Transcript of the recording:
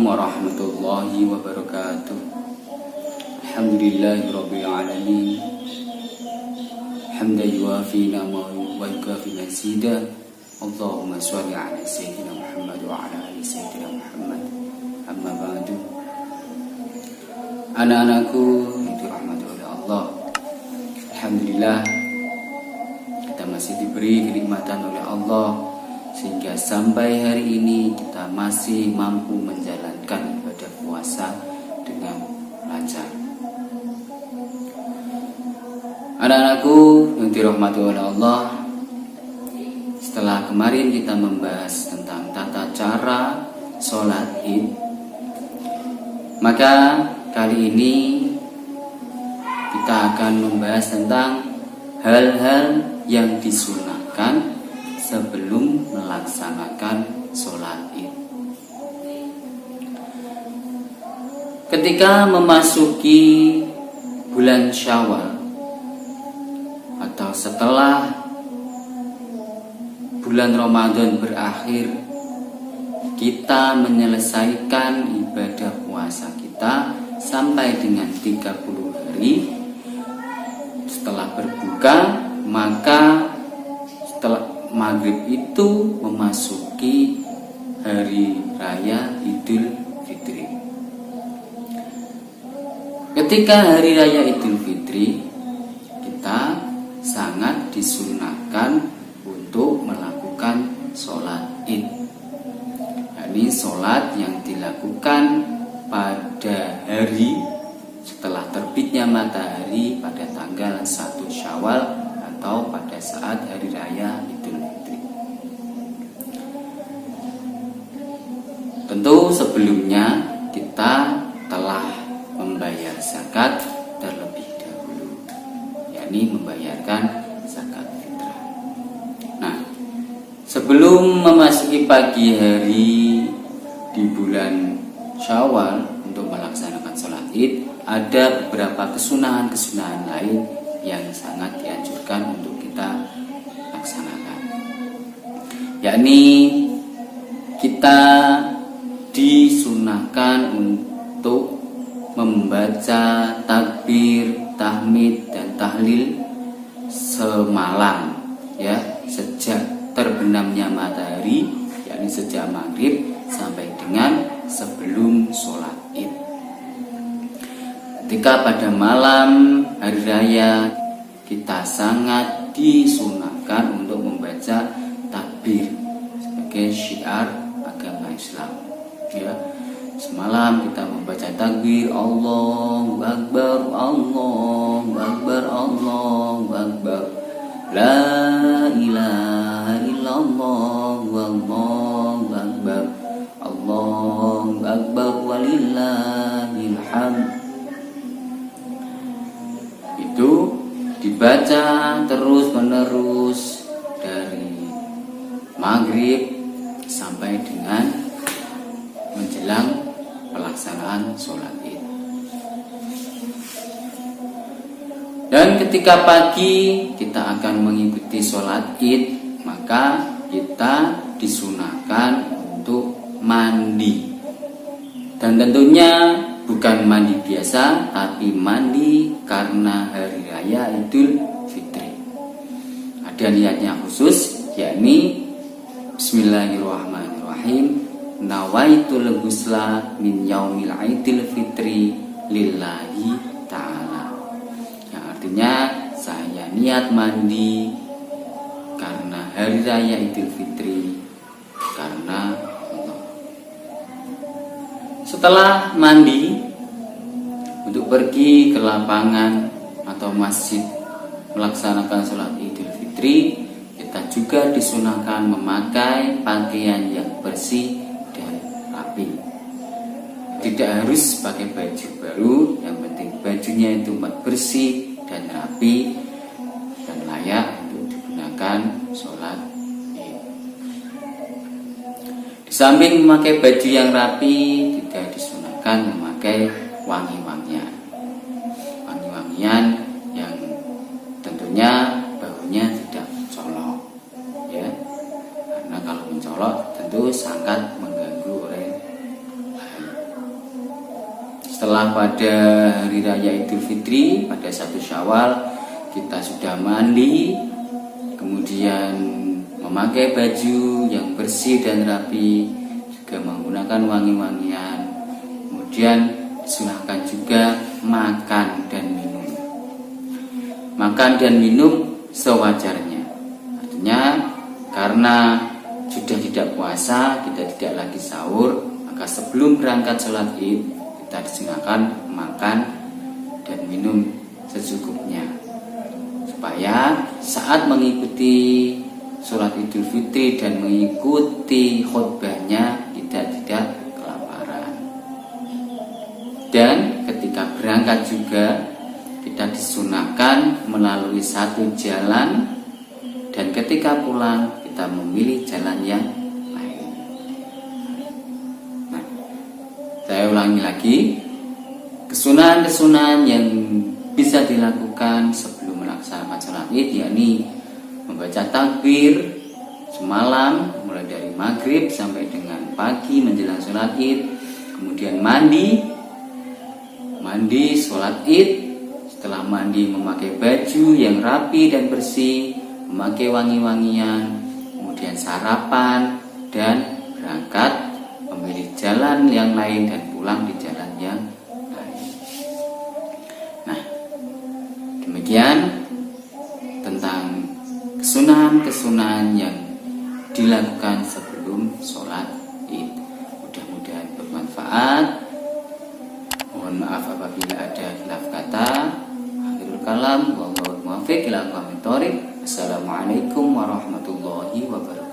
warahmatullahi wabarakatuh. Alhamdulillahirabbil alamin. Hamdan yuwafi ni'amahu wa yukafi mazidah. Allahumma sholli ala sayyidina Muhammad wa ala ali sayyidina Muhammad. Amma ba'du. Anak-anakku yang dirahmati oleh Allah, alhamdulillah kita masih diberi kenikmatan oleh Allah sehingga sampai hari ini kita masih mampu menjalankan ibadah puasa dengan lancar. Anak-anakku yang dirahmati oleh Allah, setelah kemarin kita membahas tentang tata cara sholat Id, maka kali ini kita akan membahas tentang hal-hal yang disunahkan sebelum melaksanakan sholat Id. Ketika memasuki bulan Syawal atau setelah bulan Ramadan berakhir, kita menyelesaikan ibadah puasa kita sampai dengan 30 hari. Setelah berbuka, maka setelah maghrib itu memasuki hari raya Idul Fitri. Ketika hari raya Idul Fitri, kita sangat disunahkan untuk melakukan sholat Id. Ini sholat yang dilakukan pada hari setelah terbitnya matahari pada tanggal 1 Syawal atau pada saat hari raya Idul Fitri. Tentu sebelumnya kita telah membayar zakat terlebih dahulu, yakni membayarkan zakat fitrah. Nah, sebelum memasuki pagi hari di bulan Syawal untuk melaksanakan sholat Id, ada beberapa kesunahan-kesunahan lain yang sangat dianjurkan untuk kita laksanakan, yakni kita disunahkan untuk membaca takbir, tahmid, dan tahlil semalam, ya, sejak terbenamnya matahari, yakni sejak maghrib sampai dengan sebelum sholat Id. Ketika pada malam hari raya, kita sangat disunahkan untuk membaca takbir sebagai syiar agama Islam, ya. Semalam kita membaca takbir, Allahu Akbar, Allahu Akbar, Allahu Akbar, La ilaha illallah, Wallahu Akbar, Allahu Akbar, walillahil hamd. Itu dibaca terus menerus dari maghrib sampai dengan menjelang pelaksanaan sholat Id. Dan ketika pagi kita akan mengikuti sholat Id, maka kita disunahkan untuk mandi. Dan tentunya bukan mandi biasa, tapi mandi karena hari raya Idul Fitri. Ada niatnya khusus, yakni Bismillahirrahmanirrahim, nawaitul ghusla min yaumil Idul Fitri lillahi ta'ala. Yang artinya saya niat mandi karena hari raya Idul Fitri karena Allah. Setelah mandi, untuk pergi ke lapangan atau masjid melaksanakan sholat Idul Fitri, kita juga disunahkan memakai pakaian yang bersih dan rapi. Tidak harus pakai baju baru, yang penting bajunya itu bersih dan rapi dan layak untuk digunakan sholat Id. Di samping memakai baju yang rapi, juga disunahkan memakai wangi-wangian. Wangi-wangian yang tentunya baunya tidak mencolok, ya. Karena kalau mencolok tentu sangat mengganggu orang lain. setelah pada hari raya Idul Fitri pada 1 Syawal kita sudah mandi, kemudian memakai baju yang bersih dan rapi, juga menggunakan wangi-wangian, kemudian disunahkan juga makan dan minum. Makan dan minum sewajarnya, artinya karena sudah tidak puasa, kita tidak lagi sahur, maka sebelum berangkat sholat id kita disunahkan makan dan minum secukupnya, supaya saat mengikuti sholat Idul Fitri dan mengikuti khutbahnya kita tidak kelaparan. Dan ketika berangkat juga kita disunahkan melalui satu jalan, dan ketika pulang kita memilih jalan yang lain. Nah, saya ulangi lagi, kesunahan-kesunahan yang bisa dilakukan sebelum melaksanakan sholat id, yakni membaca takbir semalam mulai dari maghrib sampai dengan pagi menjelang sholat id, kemudian mandi sholat id, setelah mandi memakai baju yang rapi dan bersih, memakai wangi-wangian, kemudian sarapan dan berangkat memilih jalan yang lain dan pulang di jalan yang lain. Nah, demikian tentang kesunahan-kesunahan yang dilakukan sebelum sholat id. Mudah-mudahan bermanfaat. Mohon maaf apabila ada khilaf kata. Akhirul kalam, wallahu muwaffiq ila aqwamit thoriq. Assalamualaikum warahmatullahi wabarakatuh.